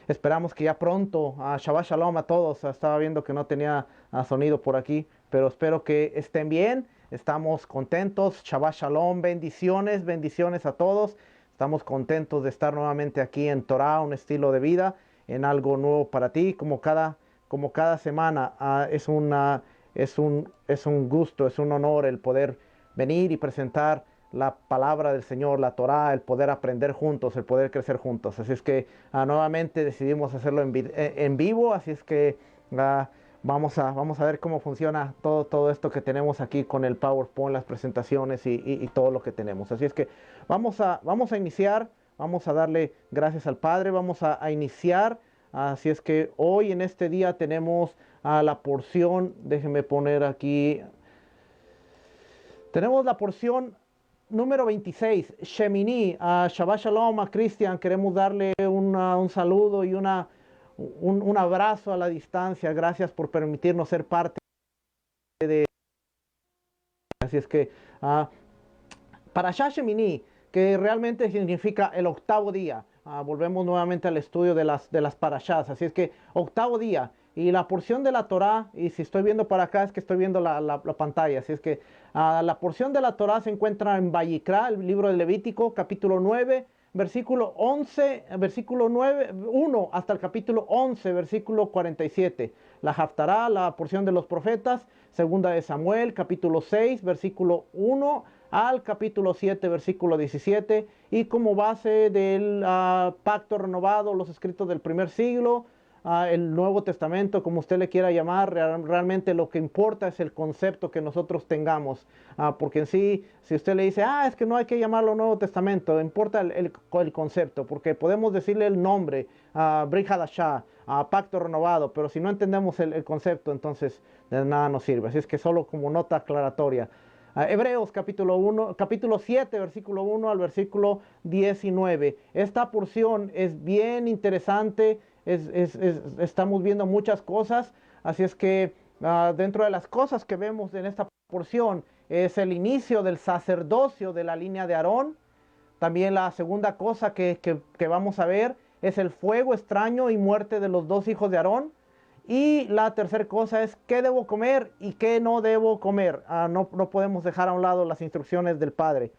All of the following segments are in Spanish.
Esperamos que ya pronto, Shabbat Shalom a todos. Estaba viendo que no tenía sonido por aquí, pero espero que estén bien. Estamos contentos. Shabbat Shalom, bendiciones, bendiciones a todos. Estamos contentos de estar nuevamente aquí en Torah, un estilo de vida, en algo nuevo para ti, como cada semana. Es un gusto, es un honor el poder venir y presentar la palabra del Señor, la Torá, el poder aprender juntos, el poder crecer juntos. Así es que nuevamente decidimos hacerlo en vivo, así es que vamos a ver cómo funciona todo esto que tenemos aquí con el PowerPoint, las presentaciones y todo lo que tenemos. Así es que vamos a iniciar, vamos a darle gracias al Padre, vamos a iniciar. Así es que hoy en este día tenemos la porción, déjenme poner aquí, tenemos la porción número 26, Shemini. Shabbat Shalom a Cristian. Queremos darle un saludo y un abrazo a la distancia. Gracias por permitirnos ser parte de. Así es que Parashá Shemini, que realmente significa el octavo día. Volvemos nuevamente al estudio de las parashás. Así es que octavo día. Y la porción de la Torá, y si estoy viendo para acá es que estoy viendo la pantalla, así es que la porción de la Torá se encuentra en Vayikra, el libro de Levítico, capítulo 9, versículo 11, versículo 1 hasta el capítulo 11, versículo 47. La Haftará, la porción de los profetas, segunda de Samuel, capítulo 6, versículo 1 al capítulo 7, versículo 17, y como base del pacto renovado, los escritos del primer siglo, el Nuevo Testamento, como usted le quiera llamar. Realmente lo que importa es el concepto que nosotros tengamos, porque en sí, si usted le dice, es que no hay que llamarlo Nuevo Testamento, importa el concepto, porque podemos decirle el nombre, Brit Hadashah, pacto renovado, pero si no entendemos el concepto, entonces de nada nos sirve. Así es que solo como nota aclaratoria. Hebreos capítulo 7, versículo 1 al versículo 19. Esta porción es bien interesante. Estamos viendo muchas cosas, así es que dentro de las cosas que vemos en esta porción es el inicio del sacerdocio de la línea de Aarón. También la segunda cosa que vamos a ver es el fuego extraño y muerte de los dos hijos de Aarón. Y la tercera cosa es qué debo comer y qué no debo comer. No podemos dejar a un lado las instrucciones del Padre.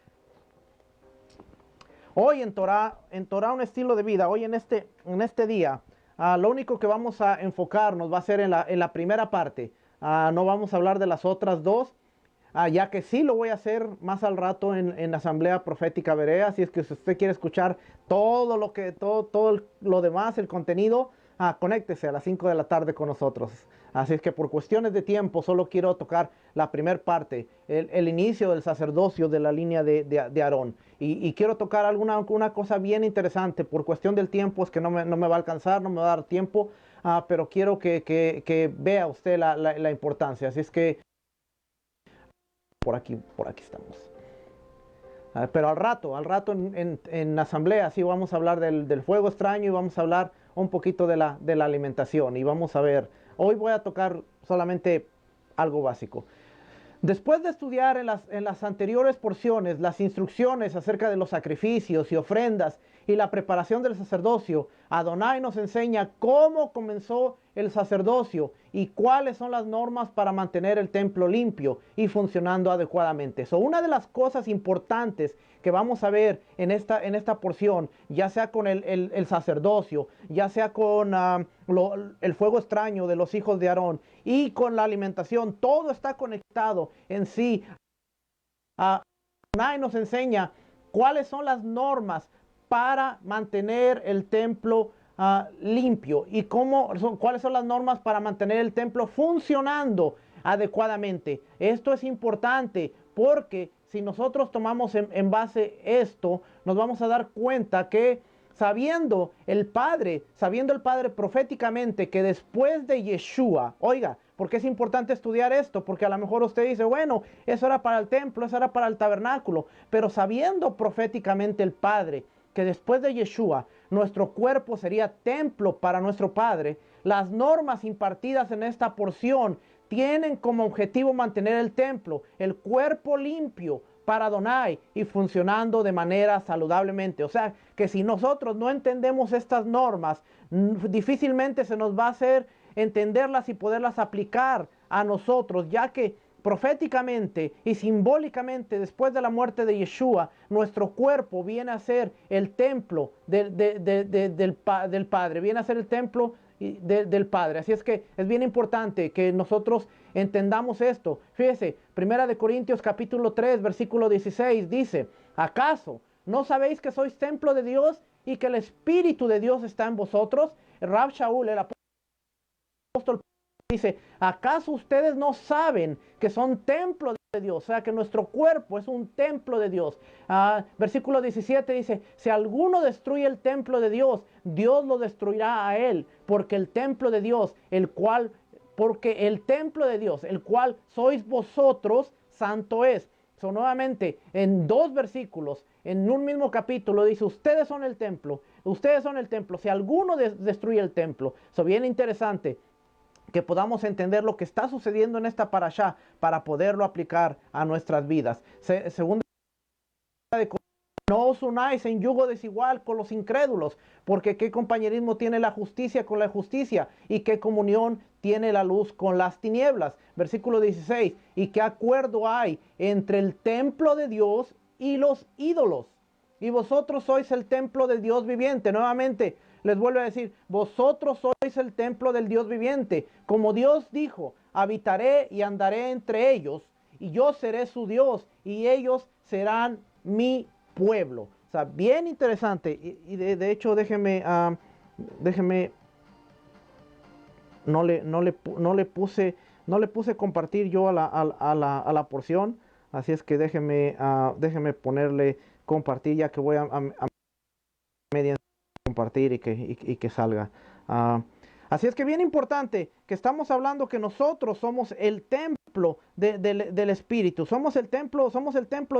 Hoy en Torah un estilo de vida, hoy en este día, lo único que vamos a enfocarnos va a ser en la primera parte. No vamos a hablar de las otras dos, ya que sí lo voy a hacer más al rato en la Asamblea Profética Berea. Así es que si usted quiere escuchar todo lo demás, el contenido, conéctese a las 5 de la tarde con nosotros. Así es que por cuestiones de tiempo solo quiero tocar la primera parte, el inicio del sacerdocio de la línea de Aarón. Y quiero tocar una cosa bien interesante. Por cuestión del tiempo es que no me va a alcanzar, no me va a dar tiempo, pero quiero que vea usted la importancia. Así es que por aquí estamos. Pero al rato en asamblea sí vamos a hablar del fuego extraño y vamos a hablar un poquito de la alimentación y vamos a ver Hoy voy a tocar solamente algo básico. Después de estudiar en las anteriores porciones las instrucciones acerca de los sacrificios y ofrendas y la preparación del sacerdocio, Adonai nos enseña cómo comenzó el sacerdocio y cuáles son las normas para mantener el templo limpio y funcionando adecuadamente. Una de las cosas importantes que vamos a ver en esta porción, ya sea con el sacerdocio, ya sea con el fuego extraño de los hijos de Aarón y con la alimentación, todo está conectado en sí. Adonai nos enseña cuáles son las normas para mantener el templo limpio y cuáles son las normas para mantener el templo funcionando adecuadamente. Esto es importante porque si nosotros tomamos en base esto, nos vamos a dar cuenta que sabiendo el Padre proféticamente que después de Yeshua, oiga, ¿por qué es importante estudiar esto? Porque a lo mejor usted dice, bueno, eso era para el templo, eso era para el tabernáculo, pero sabiendo proféticamente el Padre que después de Yeshua nuestro cuerpo sería templo para nuestro Padre, las normas impartidas en esta porción tienen como objetivo mantener el templo, el cuerpo limpio para Adonai y funcionando de manera saludablemente. O sea, que si nosotros no entendemos estas normas, difícilmente se nos va a hacer entenderlas y poderlas aplicar a nosotros, ya que proféticamente y simbólicamente después de la muerte de Yeshua, nuestro cuerpo viene a ser el templo del Padre, viene a ser el templo del Padre. Así es que es bien importante que nosotros entendamos esto. Fíjese, 1 Corintios capítulo 3, versículo 16 dice, ¿acaso no sabéis que sois templo de Dios y que el Espíritu de Dios está en vosotros? Rab Shaul, el apóstol, dice, ¿acaso ustedes no saben que son templo de Dios? O sea, que nuestro cuerpo es un templo de Dios. Versículo 17 dice, si alguno destruye el templo de Dios, Dios lo destruirá a él, porque el templo de Dios, el cual sois vosotros, santo es. Nuevamente, en dos versículos, en un mismo capítulo, dice, ustedes son el templo, si alguno destruye el templo. Bien interesante que podamos entender lo que está sucediendo en esta parashá para poderlo aplicar a nuestras vidas. Segunda de no os unáis en yugo desigual con los incrédulos, porque qué compañerismo tiene la justicia con la injusticia y qué comunión tiene la luz con las tinieblas. Versículo 16, y qué acuerdo hay entre el templo de Dios y los ídolos. Y vosotros sois el templo del Dios viviente. Nuevamente les vuelvo a decir, vosotros sois el templo del Dios viviente. Como Dios dijo, habitaré y andaré entre ellos, y yo seré su Dios, y ellos serán mi pueblo. O sea, bien interesante. Y de hecho, déjeme, no le puse compartir yo a la porción. Así es que déjeme ponerle compartir, ya que voy a media compartir y que salga. Así es que bien importante que estamos hablando que nosotros somos el templo del Espíritu, somos el templo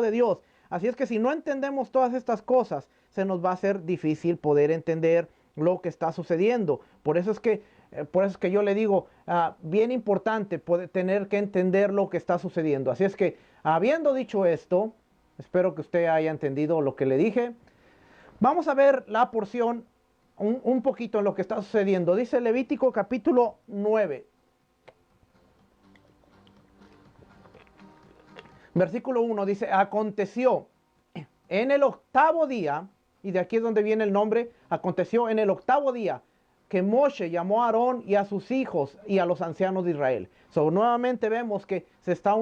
de Dios. Así es que si no entendemos todas estas cosas, se nos va a hacer difícil poder entender lo que está sucediendo. Por eso es que yo le digo, bien importante tener que entender lo que está sucediendo. Así es que, habiendo dicho esto, espero que usted haya entendido lo que le dije. Vamos a ver la porción un poquito en lo que está sucediendo. Dice Levítico capítulo 9. Versículo 1 dice, aconteció en el octavo día, y de aquí es donde viene el nombre, aconteció en el octavo día que Moshe llamó a Aarón y a sus hijos y a los ancianos de Israel. Nuevamente vemos que se está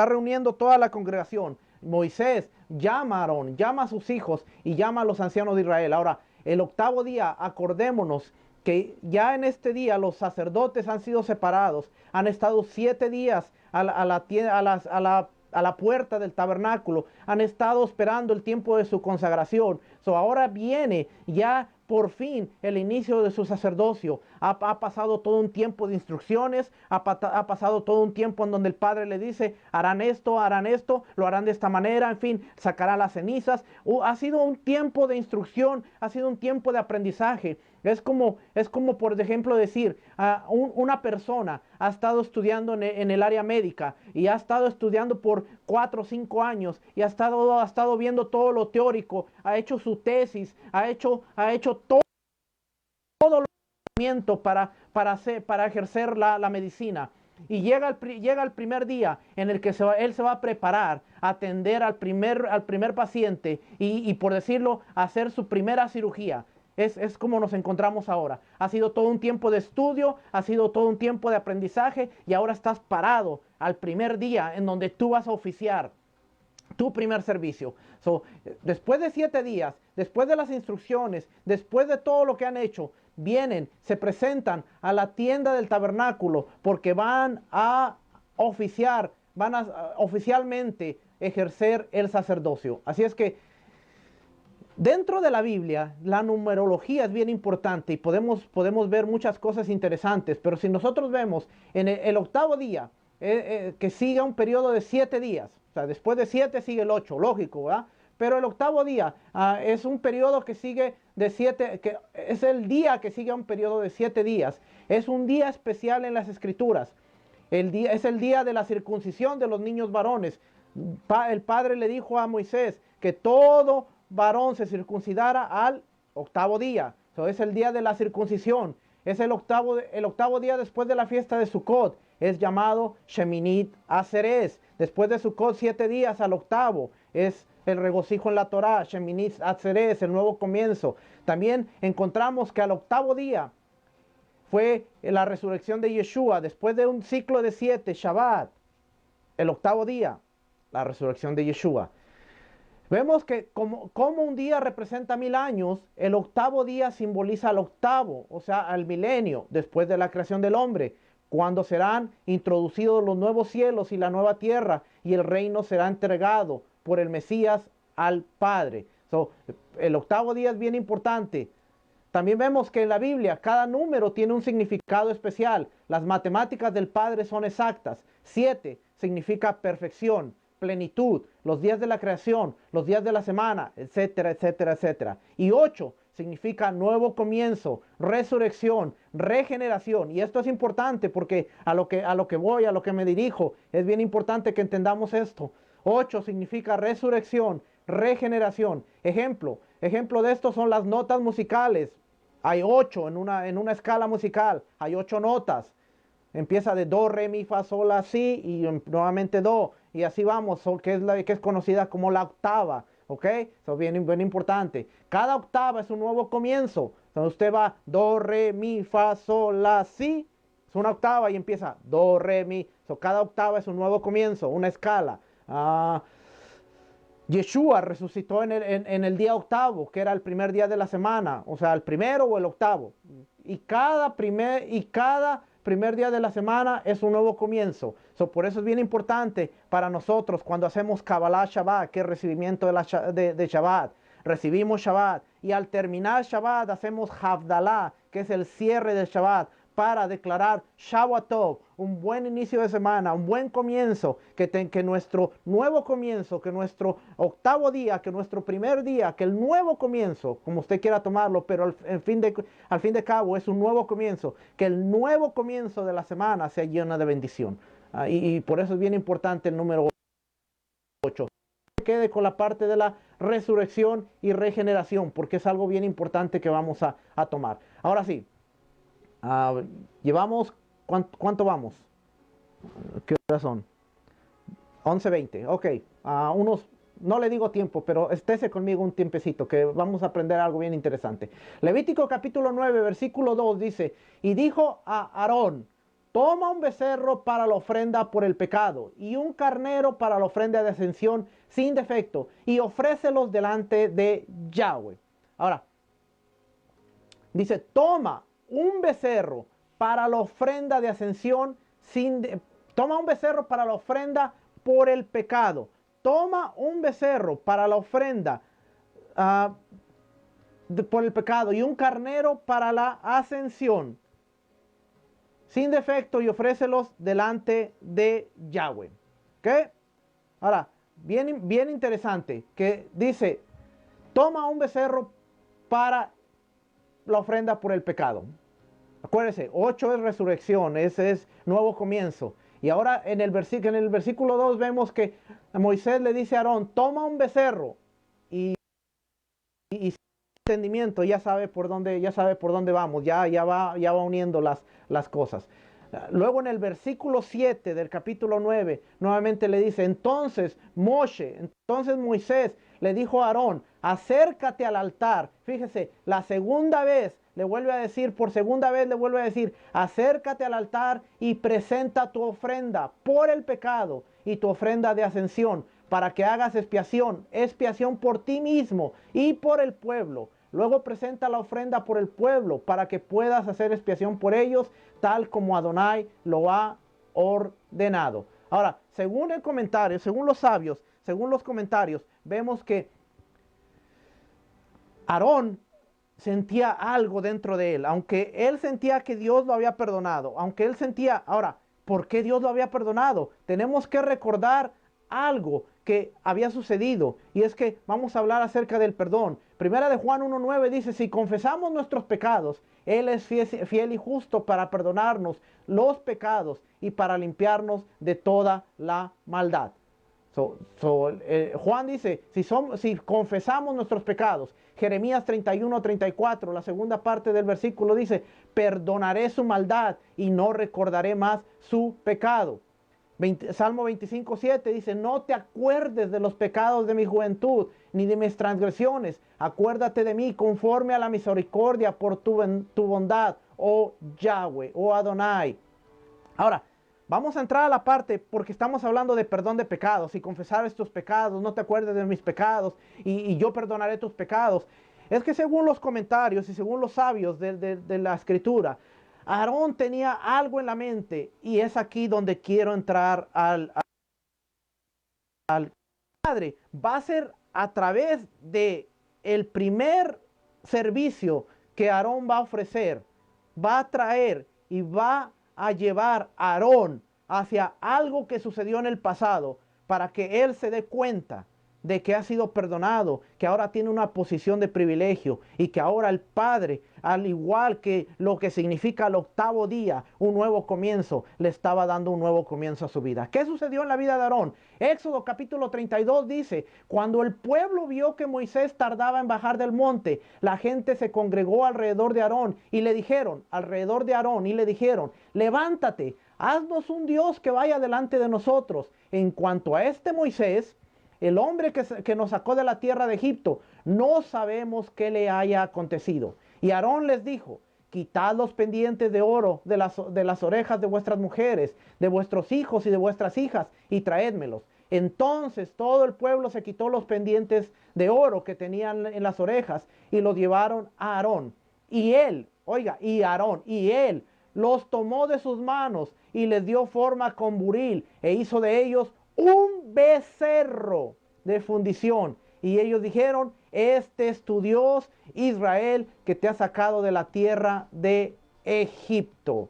reuniendo toda la congregación. Moisés llama a Aarón, llama a sus hijos y llama a los ancianos de Israel. Ahora, el octavo día, acordémonos que ya en este día los sacerdotes han sido separados, han estado 7 días a la puerta del tabernáculo, han estado esperando el tiempo de su consagración. Ahora viene ya por fin el inicio de su sacerdocio. Ha pasado todo un tiempo de instrucciones, ha pasado todo un tiempo en donde el Padre le dice, harán esto, lo harán de esta manera, en fin, sacará las cenizas. Ha sido un tiempo de instrucción, ha sido un tiempo de aprendizaje. Es como por ejemplo decir, una persona ha estado estudiando en el área médica y ha estado estudiando por 4 o 5 años y ha estado viendo todo lo teórico, ha hecho su tesis, ha hecho todo para ejercer la medicina. Y llega el primer día en el que él se va a preparar a atender al primer paciente y, por decirlo, hacer su primera cirugía. Es como nos encontramos ahora. Ha sido todo un tiempo de estudio, ha sido todo un tiempo de aprendizaje y ahora estás parado al primer día en donde tú vas a oficiar tu primer servicio. Después de 7 días, después de las instrucciones, después de todo lo que han hecho, vienen, se presentan a la tienda del tabernáculo porque van a oficiar, van a oficialmente ejercer el sacerdocio. Así es que dentro de la Biblia, la numerología es bien importante y podemos ver muchas cosas interesantes, pero si nosotros vemos en el octavo día, que siga un periodo de 7 días, o sea, después de 7 sigue el 8, lógico, ¿verdad? Pero el octavo día es un periodo que sigue de 7, que es el día que sigue un periodo de 7 días. Es un día especial en las Escrituras. Es el día de la circuncisión de los niños varones. El Padre le dijo a Moisés que todo varón se circuncidara al octavo día. Es el día de la circuncisión. Es el octavo día después de la fiesta de Sukkot. Es llamado Sheminit Atzeres. Después de Sukkot, 7 días al octavo. Es el regocijo en la Torá, Sheminit Atzeres, el nuevo comienzo. También encontramos que al octavo día fue la resurrección de Yeshua. Después de un ciclo de 7, Shabbat, el octavo día, la resurrección de Yeshua. Vemos que como un día representa 1000 años, el octavo día simboliza al octavo, o sea, al milenio, después de la creación del hombre, cuando serán introducidos los nuevos cielos y la nueva tierra, y el reino será entregado por el Mesías al Padre. El octavo día es bien importante. También vemos que en la Biblia cada número tiene un significado especial. Las matemáticas del Padre son exactas. 7 significa perfección, plenitud, los días de la creación, los días de la semana, etcétera, etcétera, etcétera. Y 8 significa nuevo comienzo, resurrección, regeneración. Y esto es importante porque a lo que me dirijo, es bien importante que entendamos esto. 8 significa resurrección, regeneración. Ejemplo de esto son las notas musicales. Hay 8 en una escala musical, hay 8 notas. Empieza de do, re, mi, fa, sol, la, si y nuevamente do. Y así vamos, que es conocida como la octava. ¿Ok? Eso es bien importante. Cada octava es un nuevo comienzo. Entonces usted va do, re, mi, fa, sol, la, si. Es una octava y empieza do, re, mi. Cada octava es un nuevo comienzo, una escala. Yeshua resucitó en el día octavo, que era el primer día de la semana, o sea, el primero o el octavo. Y cada primer día de la semana es un nuevo comienzo. Por eso es bien importante para nosotros cuando hacemos Kabbalah Shabbat, que es recibimiento de Shabbat. Recibimos Shabbat y al terminar Shabbat hacemos Havdalah, que es el cierre del Shabbat, para declarar Shabbatov, un buen inicio de semana, un buen comienzo, que nuestro nuevo comienzo, que nuestro octavo día, que nuestro primer día, que el nuevo comienzo, como usted quiera tomarlo, pero al fin de cabo es un nuevo comienzo, que el nuevo comienzo de la semana sea lleno de bendición. Y por eso es bien importante el número 8. Quede con la parte de la resurrección y regeneración, porque es algo bien importante que vamos a tomar. Ahora sí. Llevamos, ¿cuánto vamos? ¿Qué horas son? 11:20, ok. No le digo tiempo, pero estése conmigo un tiempecito, que vamos a aprender algo bien interesante. Levítico capítulo 9, versículo 2 dice, y dijo a Aarón, toma un becerro para la ofrenda por el pecado y un carnero para la ofrenda de ascensión sin defecto y ofrécelos delante de Yahweh. Ahora, dice, toma un becerro para la ofrenda de ascensión toma un becerro para la ofrenda por el pecado. Toma un becerro para la ofrenda por el pecado y un carnero para la ascensión sin defecto y ofrécelos delante de Yahweh. ¿Ok? Ahora, bien interesante que dice, toma un becerro para la ofrenda por el pecado. Acuérdense, 8 es resurrección, ese es nuevo comienzo. Y ahora en el versículo 2 vemos que Moisés le dice a Aarón, toma un becerro y entendimiento, ya sabe por dónde vamos, ya va uniendo las cosas. Luego en el versículo 7 del capítulo 9, nuevamente le dice, entonces Moisés le dijo a Aarón, acércate al altar. Fíjese, la segunda vez le vuelve a decir, acércate al altar y presenta tu ofrenda por el pecado y tu ofrenda de ascensión, para que hagas expiación por ti mismo y por el pueblo. Luego presenta la ofrenda por el pueblo para que puedas hacer expiación por ellos, tal como Adonai lo ha ordenado. Ahora, según el comentario, según los sabios, según los comentarios, vemos que Aarón sentía algo dentro de él, aunque él sentía que Dios lo había perdonado, ahora, ¿por qué Dios lo había perdonado? Tenemos que recordar algo que había sucedido, y es que vamos a hablar acerca del perdón. Primera de Juan 1:9 dice, si confesamos nuestros pecados, Él es fiel y justo para perdonarnos los pecados y para limpiarnos de toda la maldad. Juan dice, si confesamos nuestros pecados, Jeremías 31:34, la segunda parte del versículo dice, perdonaré su maldad y no recordaré más su pecado. Salmo 25:7 dice, no te acuerdes de los pecados de mi juventud, ni de mis transgresiones. Acuérdate de mí conforme a la misericordia por tu bondad, oh Yahweh, oh Adonai. Ahora, vamos a entrar a la parte porque estamos hablando de perdón de pecados y confesar estos pecados, no te acuerdes de mis pecados y yo perdonaré tus pecados. Es que según los comentarios y según los sabios de la escritura, Aarón tenía algo en la mente y es aquí donde quiero entrar al Padre. Va a ser a través de el primer servicio que Aarón va a ofrecer, va a traer y va a llevar a Aarón hacia algo que sucedió en el pasado para que él se dé cuenta de que ha sido perdonado, que ahora tiene una posición de privilegio y que ahora el Padre, al igual que lo que significa el octavo día, un nuevo comienzo, le estaba dando un nuevo comienzo a su vida. ¿Qué sucedió en la vida de Aarón? Éxodo capítulo 32 dice, cuando el pueblo vio que Moisés tardaba en bajar del monte, la gente se congregó alrededor de Aarón y le dijeron, levántate, haznos un Dios que vaya delante de nosotros. En cuanto a este Moisés, el hombre que nos sacó de la tierra de Egipto, no sabemos qué le haya acontecido. Y Aarón les dijo, quitad los pendientes de oro de las orejas de vuestras mujeres, de vuestros hijos y de vuestras hijas, y traédmelos. Entonces todo el pueblo se quitó los pendientes de oro que tenían en las orejas y los llevaron a Aarón. Y él los tomó de sus manos y les dio forma con buril e hizo de ellos un becerro de fundición. Y ellos dijeron, este es tu Dios, Israel, que te ha sacado de la tierra de Egipto.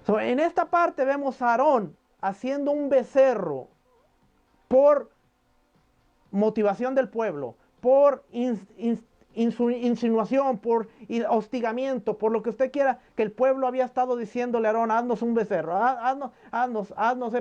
En esta parte vemos a Aarón haciendo un becerro por motivación del pueblo, por insinuación, por hostigamiento, por lo que usted quiera, que el pueblo había estado diciéndole a Aarón, haznos un becerro, haznos,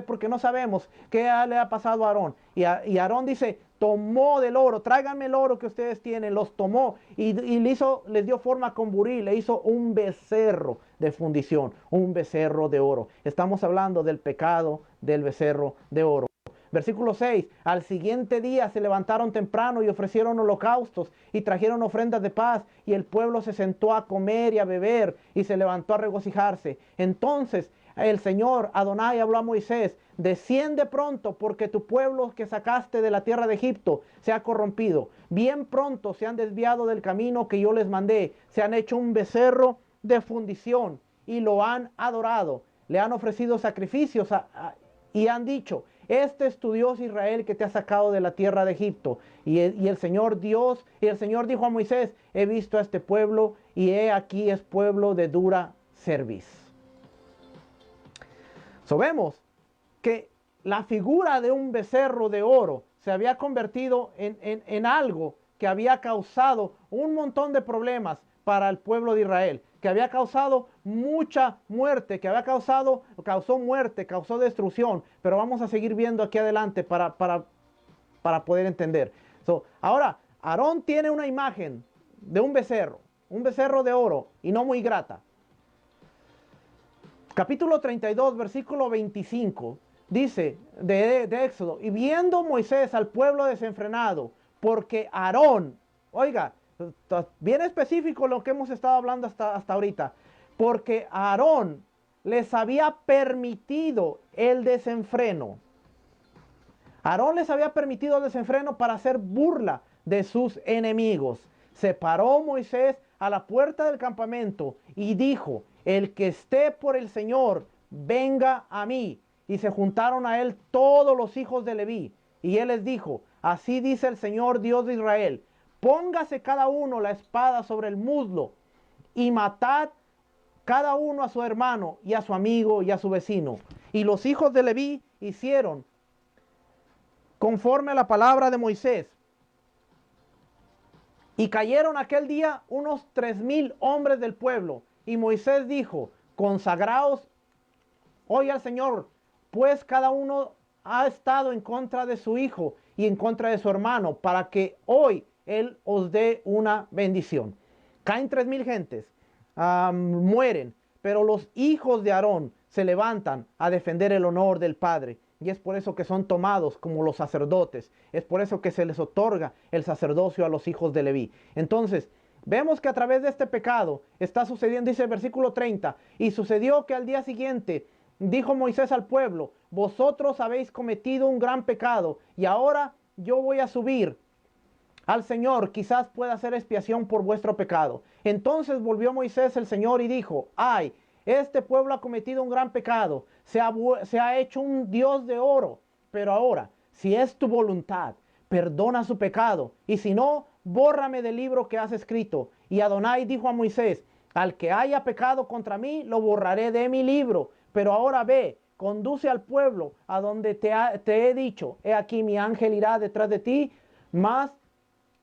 porque no sabemos qué le ha pasado a Aarón. Y Aarón dice, tomó del oro, tráiganme el oro que ustedes tienen, los tomó y les dio forma con buril, le hizo un becerro de fundición, un becerro de oro. Estamos hablando del pecado del becerro de oro. Versículo 6, al siguiente día se levantaron temprano y ofrecieron holocaustos y trajeron ofrendas de paz, y el pueblo se sentó a comer y a beber y se levantó a regocijarse. Entonces el Señor Adonai habló a Moisés, desciende pronto, porque tu pueblo que sacaste de la tierra de Egipto se ha corrompido. Bien pronto se han desviado del camino que yo les mandé, se han hecho un becerro de fundición y lo han adorado. Le han ofrecido sacrificios y han dicho, este es tu Dios Israel que te ha sacado de la tierra de Egipto. Y el Señor dijo a Moisés, he visto a este pueblo y he aquí es pueblo de dura cerviz. Vemos que la figura de un becerro de oro se había convertido en algo que había causado un montón de problemas para el pueblo de Israel, que había causado mucha muerte, que causó muerte, causó destrucción, pero vamos a seguir viendo aquí adelante para poder entender. Ahora, Aarón tiene una imagen de un becerro de oro y no muy grata. Capítulo 32, versículo 25, dice de Éxodo, y viendo Moisés al pueblo desenfrenado, porque Aarón, oiga, bien específico lo que hemos estado hablando hasta ahorita, porque Aarón les había permitido el desenfreno. Aarón les había permitido el desenfreno para hacer burla de sus enemigos. Se paró Moisés a la puerta del campamento y dijo, el que esté por el Señor, venga a mí. Y se juntaron a él todos los hijos de Leví. Y él les dijo, así dice el Señor Dios de Israel, póngase cada uno la espada sobre el muslo y matad cada uno a su hermano y a su amigo y a su vecino. Y los hijos de Leví hicieron conforme a la palabra de Moisés. Y cayeron aquel día unos 3,000 hombres del pueblo. Y Moisés dijo, consagraos hoy al Señor, pues cada uno ha estado en contra de su hijo y en contra de su hermano, para que hoy Él os dé una bendición. Caen 3,000 gentes, mueren, pero los hijos de Aarón se levantan a defender el honor del Padre. Y es por eso que son tomados como los sacerdotes. Es por eso que se les otorga el sacerdocio a los hijos de Leví. Entonces, vemos que a través de este pecado está sucediendo, dice el versículo 30, y sucedió que al día siguiente dijo Moisés al pueblo, vosotros habéis cometido un gran pecado, y ahora yo voy a subir al Señor, quizás pueda hacer expiación por vuestro pecado. Entonces volvió Moisés el Señor y dijo, ay, este pueblo ha cometido un gran pecado, se ha hecho un Dios de oro, pero ahora, si es tu voluntad, perdona su pecado, y si no, bórrame del libro que has escrito. Y Adonai dijo a Moisés, al que haya pecado contra mí, lo borraré de mi libro, pero ahora ve, conduce al pueblo a donde te he dicho, he aquí mi ángel irá detrás de ti, mas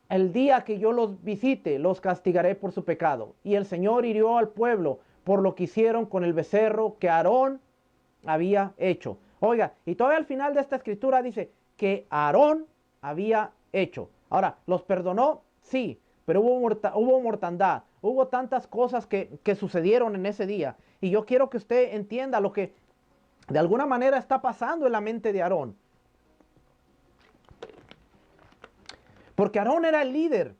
el día que yo los visite, los castigaré por su pecado. Y el Señor hirió al pueblo por lo que hicieron con el becerro que Aarón había hecho. Oiga, y todavía al final de esta escritura dice que Aarón había hecho. Ahora, ¿los perdonó? Sí, pero hubo mortandad, hubo tantas cosas que sucedieron en ese día. Y yo quiero que usted entienda lo que de alguna manera está pasando en la mente de Aarón. Porque Aarón era el líder.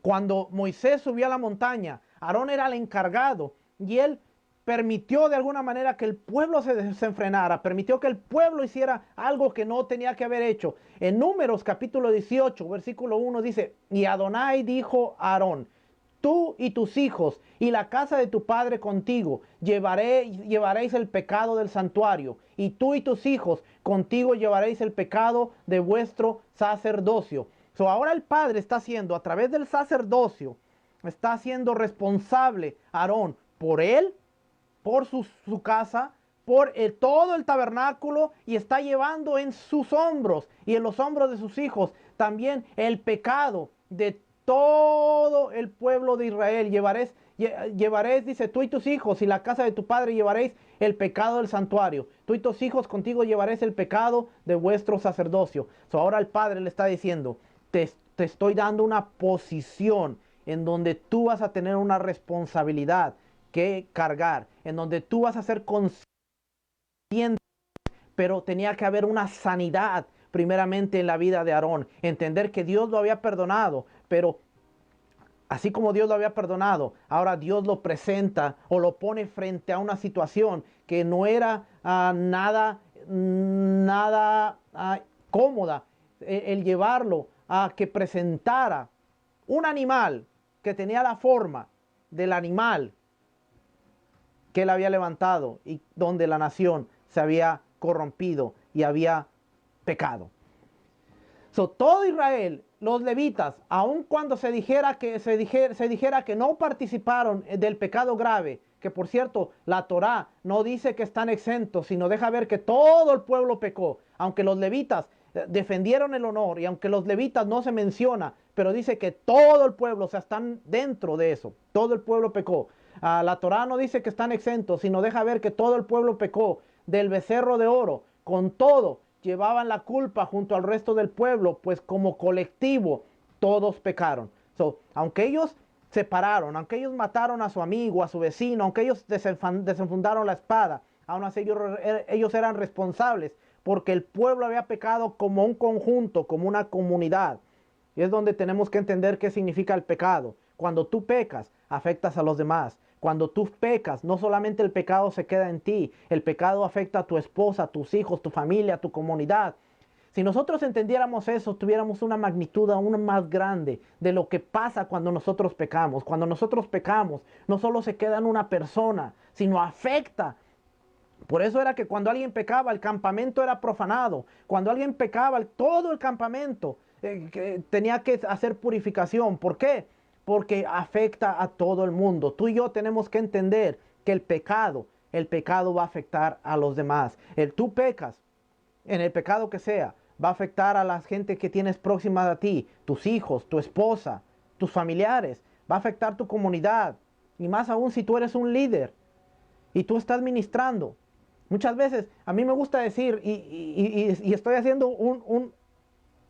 Cuando Moisés subió a la montaña, Aarón era el encargado y él permitió de alguna manera que el pueblo se desenfrenara, permitió que el pueblo hiciera algo que no tenía que haber hecho. En Números capítulo 18, versículo 1 dice, y Adonai dijo a Aarón, tú y tus hijos y la casa de tu padre contigo llevaréis el pecado del santuario, y tú y tus hijos contigo llevaréis el pecado de vuestro sacerdocio. Ahora el Padre está haciendo, a través del sacerdocio, está haciendo responsable a Aarón por él, por su casa, por todo el tabernáculo, y está llevando en sus hombros y en los hombros de sus hijos también el pecado de todo el pueblo de Israel. Llevaréis, dice, tú y tus hijos y la casa de tu padre llevaréis el pecado del santuario. Tú y tus hijos contigo llevaréis el pecado de vuestro sacerdocio. Ahora el Padre le está diciendo, te estoy dando una posición en donde tú vas a tener una responsabilidad que cargar, en donde tú vas a ser consciente, pero tenía que haber una sanidad primeramente en la vida de Aarón, entender que Dios lo había perdonado, pero así como Dios lo había perdonado, ahora Dios lo presenta o lo pone frente a una situación que no era nada cómoda, el llevarlo a que presentara un animal que tenía la forma del animal que él había levantado y donde la nación se había corrompido y había pecado. Todo Israel, los levitas, aun cuando se dijera que no participaron del pecado grave, que por cierto la Torá no dice que están exentos, sino deja ver que todo el pueblo pecó, aunque los levitas defendieron el honor, y aunque los levitas no se menciona, pero dice que todo el pueblo, o sea, están dentro de eso, todo el pueblo pecó. La Torá no dice que están exentos, sino deja ver que todo el pueblo pecó. Del becerro de oro, con todo, llevaban la culpa junto al resto del pueblo, pues como colectivo todos pecaron. Aunque ellos separaron, aunque ellos mataron a su amigo, a su vecino, aunque ellos desenfundaron la espada, aún así ellos eran responsables porque el pueblo había pecado como un conjunto, como una comunidad. Y es donde tenemos que entender qué significa el pecado. Cuando tú pecas, afectas a los demás. Cuando tú pecas, no solamente el pecado se queda en ti, el pecado afecta a tu esposa, a tus hijos, tu familia, a tu comunidad. Si nosotros entendiéramos eso, tuviéramos una magnitud aún más grande de lo que pasa cuando nosotros pecamos. Cuando nosotros pecamos, no solo se queda en una persona, sino afecta. Por eso era que cuando alguien pecaba, el campamento era profanado. Cuando alguien pecaba, todo el campamento tenía que hacer purificación. ¿Por qué? Porque afecta a todo el mundo. Tú y yo tenemos que entender que el pecado va a afectar a los demás. Tú pecas, en el pecado que sea, va a afectar a la gente que tienes próxima a ti, tus hijos, tu esposa, tus familiares, va a afectar tu comunidad. Y más aún si tú eres un líder y tú estás ministrando. Muchas veces a mí me gusta decir, y estoy haciendo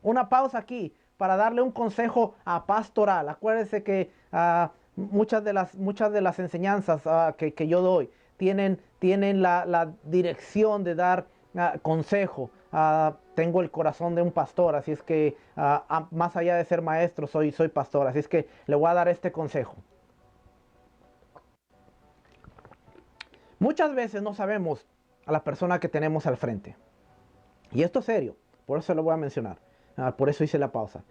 una pausa aquí para darle un consejo pastoral. Acuérdense que muchas de las enseñanzas que yo doy tienen la dirección de dar consejo. Tengo el corazón de un pastor, así es que más allá de ser maestro, soy pastor, así es que le voy a dar este consejo. Muchas veces no sabemos a la persona que tenemos al frente. Y esto es serio, por eso lo voy a mencionar. Por eso hice la pausa.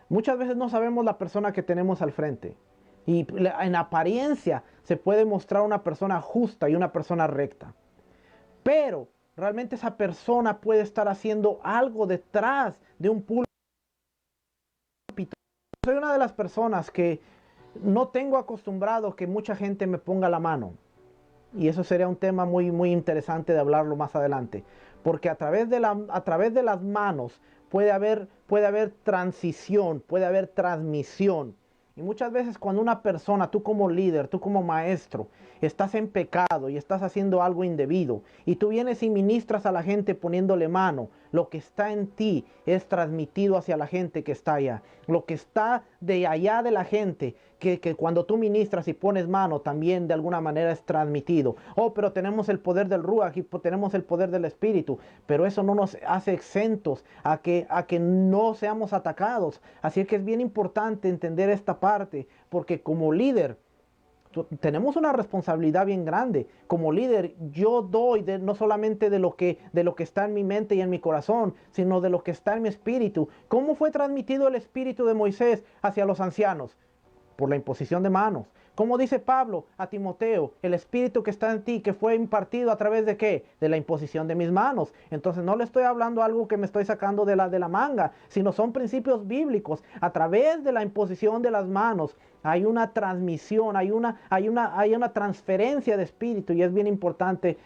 Muchas veces no sabemos la persona que tenemos al frente. Y en apariencia se puede mostrar una persona justa y una persona recta. Pero realmente esa persona puede estar haciendo algo detrás de un púlpito. Soy una de las personas que no tengo acostumbrado que mucha gente me ponga la mano. Y eso sería un tema muy, muy interesante de hablarlo más adelante. Porque a través de las manos puede haber transición, puede haber transmisión. Y muchas veces cuando una persona, tú como líder, tú como maestro, estás en pecado y estás haciendo algo indebido, y tú vienes y ministras a la gente poniéndole mano, lo que está en ti es transmitido hacia la gente que está allá. Lo que está de allá de la gente, que cuando tú ministras y pones mano, también de alguna manera es transmitido. Pero tenemos el poder del Ruach y tenemos el poder del Espíritu, pero eso no nos hace exentos a que no seamos atacados. Así que es bien importante entender esta parte, porque como líder tenemos una responsabilidad bien grande. Como líder, yo doy no solamente de lo que está en mi mente y en mi corazón, sino de lo que está en mi espíritu. ¿Cómo fue transmitido el espíritu de Moisés hacia los ancianos? Por la imposición de manos. Como dice Pablo a Timoteo, el espíritu que está en ti, que fue impartido a través de ¿qué? De la imposición de mis manos. Entonces no le estoy hablando algo que me estoy sacando de la manga, sino son principios bíblicos. A través de la imposición de las manos hay una transmisión, hay una transferencia de espíritu, y es bien importante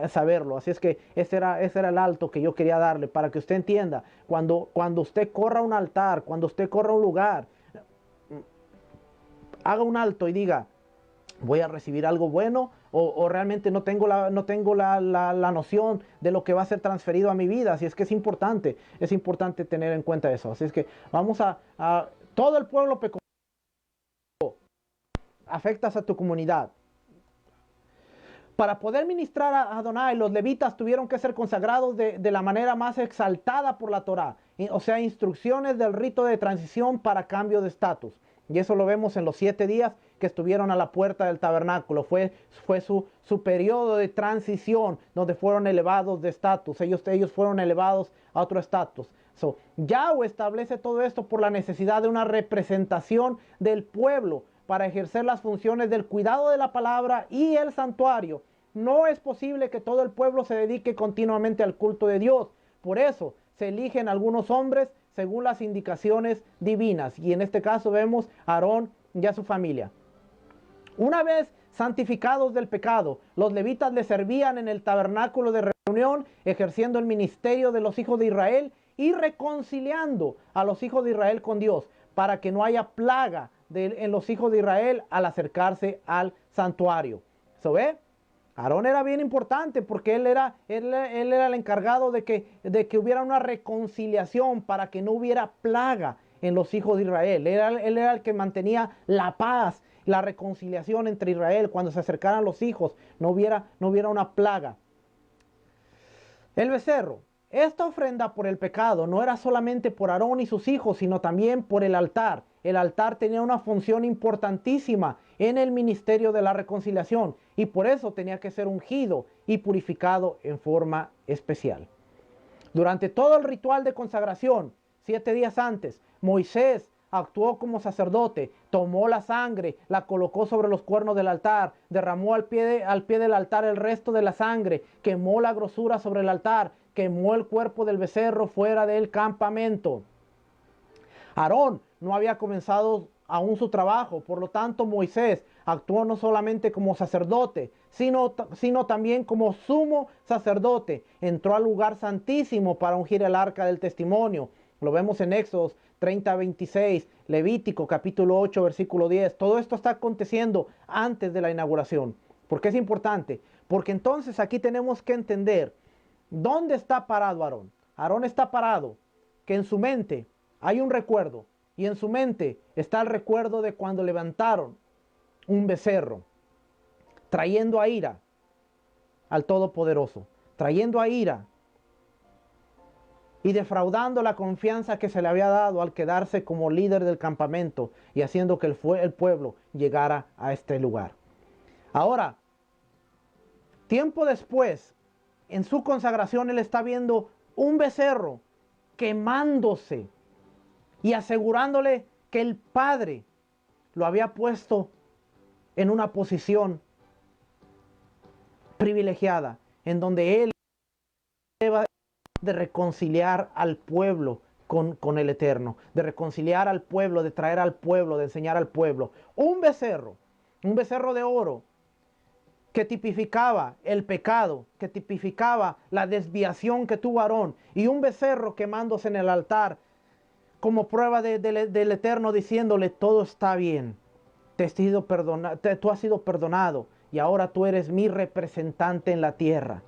saberlo. Así es que ese era el alto que yo quería darle, para que usted entienda, cuando usted corra a un altar, cuando usted corra a un lugar, haga un alto y diga, voy a recibir algo bueno, o realmente no tengo la noción de lo que va a ser transferido a mi vida. Así es que es importante tener en cuenta eso. Así es que vamos todo el pueblo pecó, afectas a tu comunidad. Para poder ministrar a Adonai, los levitas tuvieron que ser consagrados de la manera más exaltada por la Torá, o sea, instrucciones del rito de transición para cambio de estatus. Y eso lo vemos en los 7 días que estuvieron a la puerta del tabernáculo. Fue su periodo de transición, donde fueron elevados de estatus. Ellos fueron elevados a otro estatus. Yahweh establece todo esto por la necesidad de una representación del pueblo para ejercer las funciones del cuidado de la palabra y el santuario. No es posible que todo el pueblo se dedique continuamente al culto de Dios. Por eso se eligen algunos hombres según las indicaciones divinas. Y en este caso vemos a Aarón y a su familia. Una vez santificados del pecado, los levitas le servían en el tabernáculo de reunión, ejerciendo el ministerio de los hijos de Israel y reconciliando a los hijos de Israel con Dios, para que no haya plaga en los hijos de Israel al acercarse al santuario. ¿Se ve? Aarón era bien importante porque él era el encargado de que hubiera una reconciliación para que no hubiera plaga en los hijos de Israel. Él era el que mantenía la paz, la reconciliación entre Israel. Cuando se acercaran los hijos, no hubiera una plaga. El becerro. Esta ofrenda por el pecado no era solamente por Aarón y sus hijos, sino también por el altar. El altar tenía una función importantísima en el ministerio de la reconciliación y por eso tenía que ser ungido y purificado en forma especial. Durante todo el ritual de consagración, 7 días antes, Moisés actuó como sacerdote, tomó la sangre, la colocó sobre los cuernos del altar, derramó al pie del altar el resto de la sangre, quemó la grosura sobre el altar, quemó el cuerpo del becerro fuera del campamento. Aarón no había comenzado aún su trabajo, por lo tanto Moisés actuó no solamente como sacerdote, sino también como sumo sacerdote. Entró al lugar santísimo para ungir el arca del testimonio. Lo vemos en Éxodos 30:26, Levítico capítulo 8, versículo 10. Todo esto está aconteciendo antes de la inauguración. ¿Por qué es importante? Porque entonces aquí tenemos que entender dónde está parado Aarón. Aarón está parado, que en su mente hay un recuerdo, y en su mente está el recuerdo de cuando levantaron un becerro, trayendo a ira al Todopoderoso, trayendo a ira y defraudando la confianza que se le había dado al quedarse como líder del campamento y haciendo que el pueblo llegara a este lugar. Ahora, tiempo después, en su consagración, él está viendo un becerro quemándose y asegurándole que el Padre lo había puesto en una posición privilegiada, en donde él deba de reconciliar al pueblo con el Eterno, de reconciliar al pueblo, de traer al pueblo, de enseñar al pueblo. Un becerro de oro, que tipificaba el pecado, que tipificaba la desviación que tuvo Aarón, y un becerro quemándose en el altar, como prueba del Eterno, diciéndole: todo está bien, tú has sido perdonado y ahora tú eres mi representante en la tierra.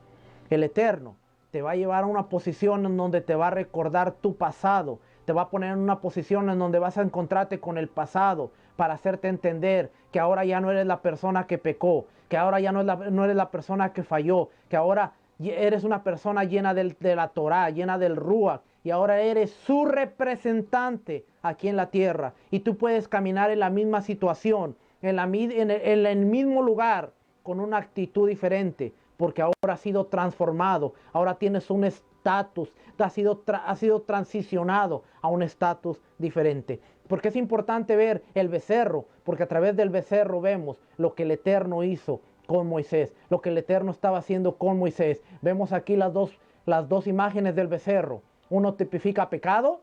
El Eterno te va a llevar a una posición en donde te va a recordar tu pasado, te va a poner en una posición en donde vas a encontrarte con el pasado para hacerte entender que ahora ya no eres la persona que pecó, que ahora ya no eres la persona que falló, que ahora eres una persona llena de la Torá, llena del Ruach, y ahora eres su representante aquí en la tierra. Y tú puedes caminar en la misma situación, en el mismo lugar, con una actitud diferente, porque ahora has sido transformado, ahora tienes un estatus, has sido transicionado a un estatus diferente. Porque es importante ver el becerro, porque a través del becerro vemos lo que el Eterno hizo con Moisés, lo que el Eterno estaba haciendo con Moisés. Vemos aquí las dos imágenes del becerro. Uno tipifica pecado,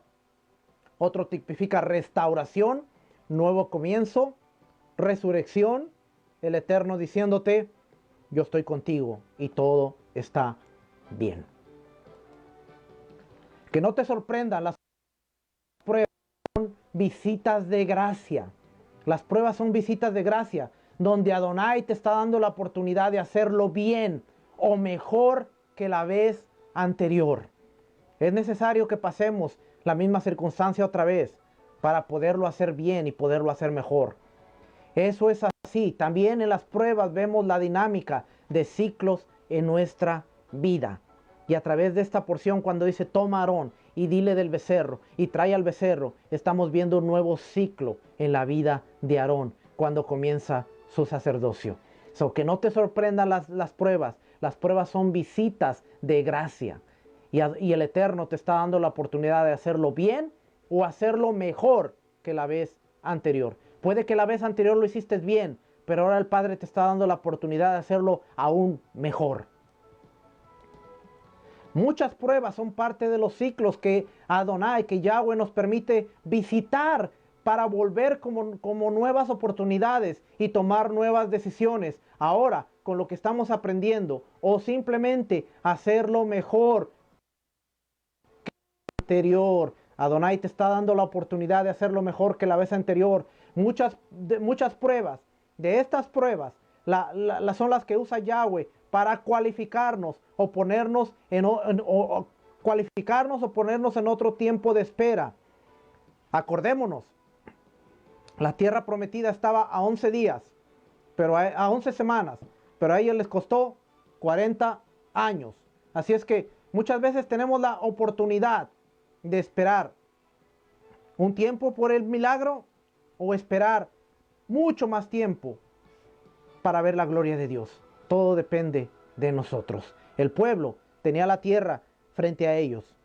otro tipifica restauración, nuevo comienzo, resurrección. El Eterno diciéndote: yo estoy contigo y todo está bien. Que no te sorprendan las pruebas, son visitas de gracia. Las pruebas son visitas de gracia, donde Adonai te está dando la oportunidad de hacerlo bien o mejor que la vez anterior. Es necesario que pasemos la misma circunstancia otra vez para poderlo hacer bien y poderlo hacer mejor. Eso es así. También en las pruebas vemos la dinámica de ciclos en nuestra vida. Y a través de esta porción, cuando dice: toma a Aarón y dile del becerro y trae al becerro, estamos viendo un nuevo ciclo en la vida de Aarón cuando comienza su sacerdocio. Que no te sorprendan las pruebas. Las pruebas son visitas de gracia. Y el Eterno te está dando la oportunidad de hacerlo bien o hacerlo mejor que la vez anterior. Puede que la vez anterior lo hiciste bien, pero ahora el Padre te está dando la oportunidad de hacerlo aún mejor. Muchas pruebas son parte de los ciclos que Adonai, que Yahweh nos permite visitar para volver como nuevas oportunidades y tomar nuevas decisiones. Ahora, con lo que estamos aprendiendo, o simplemente hacerlo mejor anterior. Adonai te está dando la oportunidad de hacerlo mejor que la vez anterior. Muchas pruebas. De estas pruebas son las que usa Yahweh para cualificarnos o ponernos cualificarnos o ponernos en otro tiempo de espera. Acordémonos, la tierra prometida estaba a 11 días, pero a 11 semanas, pero a ellos les costó 40 años. Así es que muchas veces tenemos la oportunidad de esperar un tiempo por el milagro o esperar mucho más tiempo para ver la gloria de Dios. Todo depende de nosotros. El pueblo tenía la tierra frente a ellos,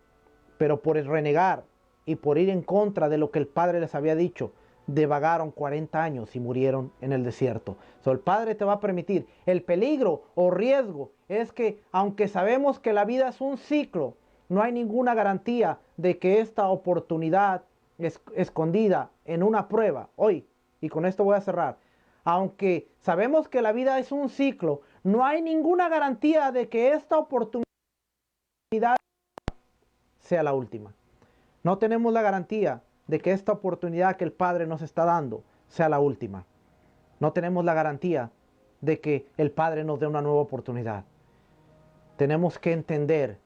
pero por el renegar y por ir en contra de lo que el Padre les había dicho, divagaron 40 años y murieron en el desierto. El Padre te va a permitir. El peligro o riesgo es que, aunque sabemos que la vida es un ciclo, no hay ninguna garantía de que esta oportunidad escondida en una prueba, hoy, y con esto voy a cerrar, aunque sabemos que la vida es un ciclo, no hay ninguna garantía de que esta oportunidad sea la última. No tenemos la garantía de que esta oportunidad que el Padre nos está dando sea la última. No tenemos la garantía de que el Padre nos dé una nueva oportunidad. Tenemos que entender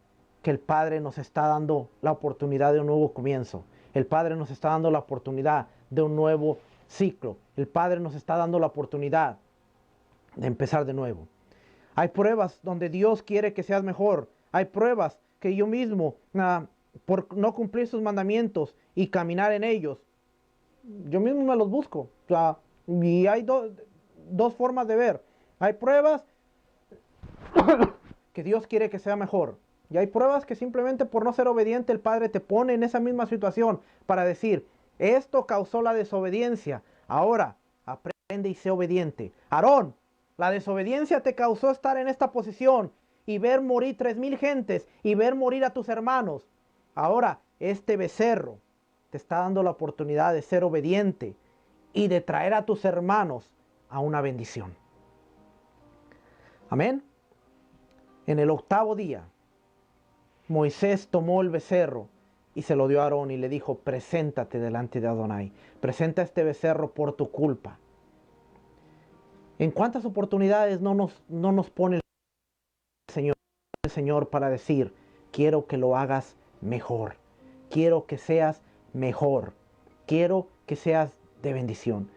que el Padre nos está dando la oportunidad de un nuevo comienzo. El Padre nos está dando la oportunidad de un nuevo ciclo. El Padre nos está dando la oportunidad de empezar de nuevo. Hay pruebas donde Dios quiere que seas mejor. Hay pruebas que yo mismo, por no cumplir sus mandamientos y caminar en ellos, yo mismo me los busco. Y hay dos formas de ver. Hay pruebas que Dios quiere que sea mejor. Y hay pruebas que simplemente por no ser obediente el Padre te pone en esa misma situación para decir, esto causó la desobediencia. Ahora, aprende y sé obediente. Aarón, la desobediencia te causó estar en esta posición y ver morir 3,000 gentes y ver morir a tus hermanos. Ahora, este becerro te está dando la oportunidad de ser obediente y de traer a tus hermanos a una bendición. Amén. En el 8º día, Moisés tomó el becerro y se lo dio a Aarón y le dijo, preséntate delante de Adonai. Presenta este becerro por tu culpa. ¿En cuántas oportunidades no nos pone el Señor para decir, quiero que lo hagas mejor? Quiero que seas mejor. Quiero que seas de bendición.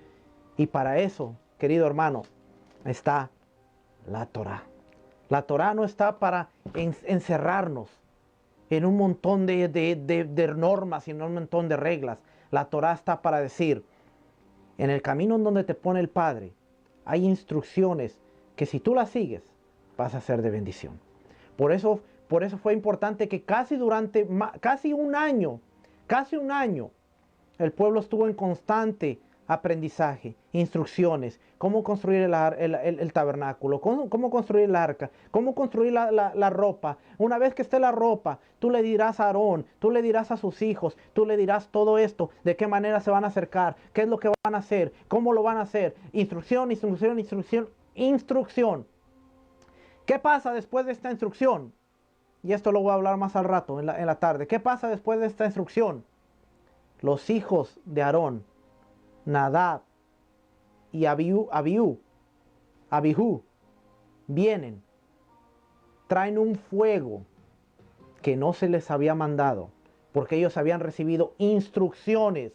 Y para eso, querido hermano, está la Torá. La Torá no está para encerrarnos en un montón de normas y en un montón de reglas. La Torá está para decir, en el camino en donde te pone el Padre, hay instrucciones que si tú las sigues, vas a ser de bendición. Por eso fue importante que casi un año, el pueblo estuvo en constante aprendizaje, instrucciones, cómo construir el tabernáculo, cómo construir el arca, cómo construir la ropa. Una vez que esté la ropa, tú le dirás a Aarón, tú le dirás a sus hijos, tú le dirás todo esto, de qué manera se van a acercar, qué es lo que van a hacer, cómo lo van a hacer. Instrucción, instrucción, instrucción, instrucción. ¿Qué pasa después de esta instrucción? Y esto lo voy a hablar más al rato, en la tarde. ¿Qué pasa después de esta instrucción? Los hijos de Aarón, Nadab y Abihu, vienen, traen un fuego que no se les había mandado, porque ellos habían recibido instrucciones,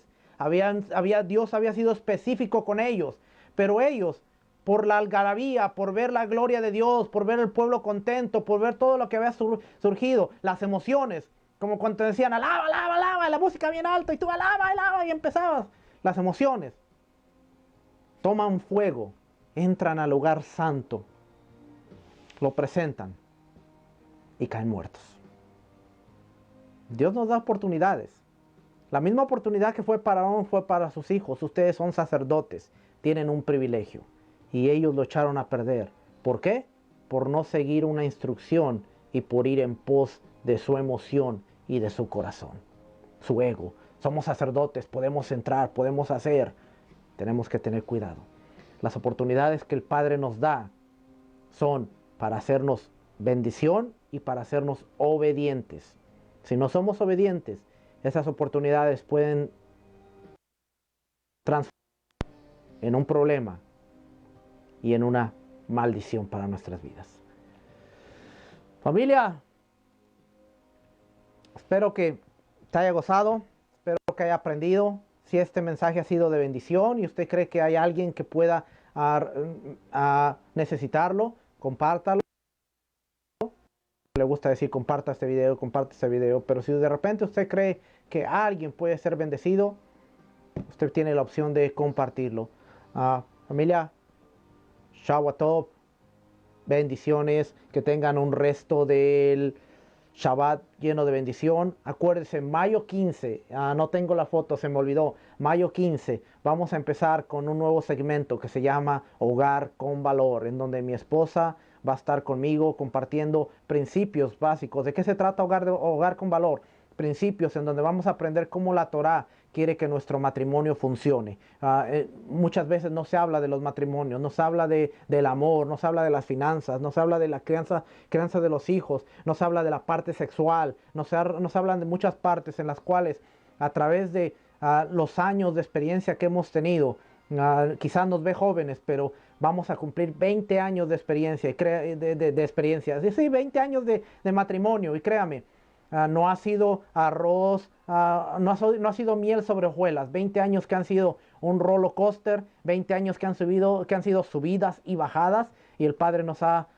Dios había sido específico con ellos, pero ellos, por la algarabía, por ver la gloria de Dios, por ver el pueblo contento, por ver todo lo que había surgido, las emociones, como cuando te decían, alaba, alaba, alaba, y la música bien alta, y tú alaba, alaba, y empezabas. Las emociones toman fuego, entran al lugar santo, lo presentan y caen muertos. Dios nos da oportunidades. La misma oportunidad que fue para Aarón fue para sus hijos. Ustedes son sacerdotes, tienen un privilegio y ellos lo echaron a perder. ¿Por qué? Por no seguir una instrucción y por ir en pos de su emoción y de su corazón, su ego. Somos sacerdotes, podemos entrar, podemos hacer. Tenemos que tener cuidado. Las oportunidades que el Padre nos da son para hacernos bendición y para hacernos obedientes. Si no somos obedientes esas oportunidades pueden transformar en un problema y en una maldición para nuestras vidas. Familia, espero que te haya gozado, espero que haya aprendido. Si este mensaje ha sido de bendición y usted cree que hay alguien que pueda necesitarlo, compártalo. Le gusta decir comparte este video, pero si de repente usted cree que alguien puede ser bendecido, usted tiene la opción de compartirlo. Familia, Shabbat Tov, bendiciones, que tengan un resto del Shabbat lleno de bendición. Acuérdense, mayo 15, no tengo la foto, se me olvidó. Mayo 15, vamos a empezar con un nuevo segmento que se llama Hogar con Valor, en donde mi esposa va a estar conmigo compartiendo principios básicos. ¿De qué se trata Hogar con Valor? Principios en donde vamos a aprender cómo la Torá quiere que nuestro matrimonio funcione. Muchas veces no se habla de los matrimonios, no se habla del amor, no se habla de las finanzas, no se habla de la crianza de los hijos, no se habla de la parte sexual, no se hablan de muchas partes en las cuales a través de los años de experiencia que hemos tenido, quizás nos ve jóvenes, pero vamos a cumplir 20 años de experiencia, de experiencia. Sí, 20 años de matrimonio, y créame, no ha sido arroz, no ha sido miel sobre hojuelas. 20 años que han sido un roller coaster, 20 años que han sido subidas y bajadas, y el Padre nos ha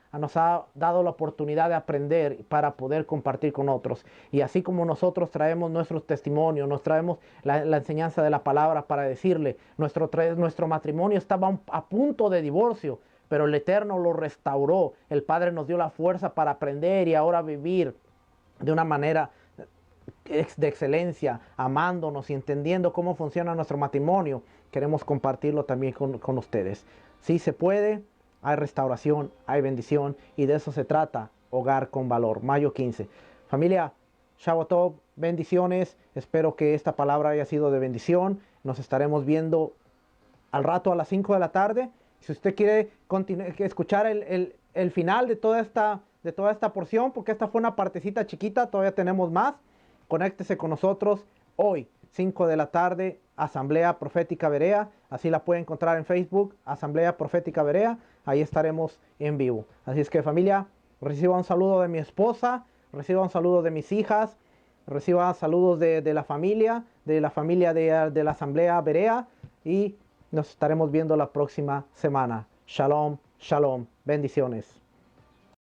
dado la oportunidad de aprender para poder compartir con otros. Y así como nosotros traemos nuestros testimonios, nos traemos la enseñanza de la palabra para decirle, nuestro matrimonio estaba a punto de divorcio, pero el Eterno lo restauró. El Padre nos dio la fuerza para aprender y ahora vivir de una manera de excelencia, amándonos y entendiendo cómo funciona nuestro matrimonio. Queremos compartirlo también con ustedes. Sí se puede, hay restauración, hay bendición, y de eso se trata Hogar con Valor, mayo 15. Familia, Shabbat Tov, bendiciones. Espero que esta palabra haya sido de bendición. Nos estaremos viendo al rato a las 5 de la tarde. Si usted quiere escuchar el final de toda esta porción, porque esta fue una partecita chiquita, todavía tenemos más, conéctese con nosotros hoy, 5 de la tarde, Asamblea Profética Berea. Así la puede encontrar en Facebook, Asamblea Profética Berea. Ahí estaremos en vivo. Así es que, familia, reciba un saludo de mi esposa, reciba un saludo de mis hijas, reciba saludos de la familia de la Asamblea Berea, y nos estaremos viendo la próxima semana. Shalom, shalom, bendiciones.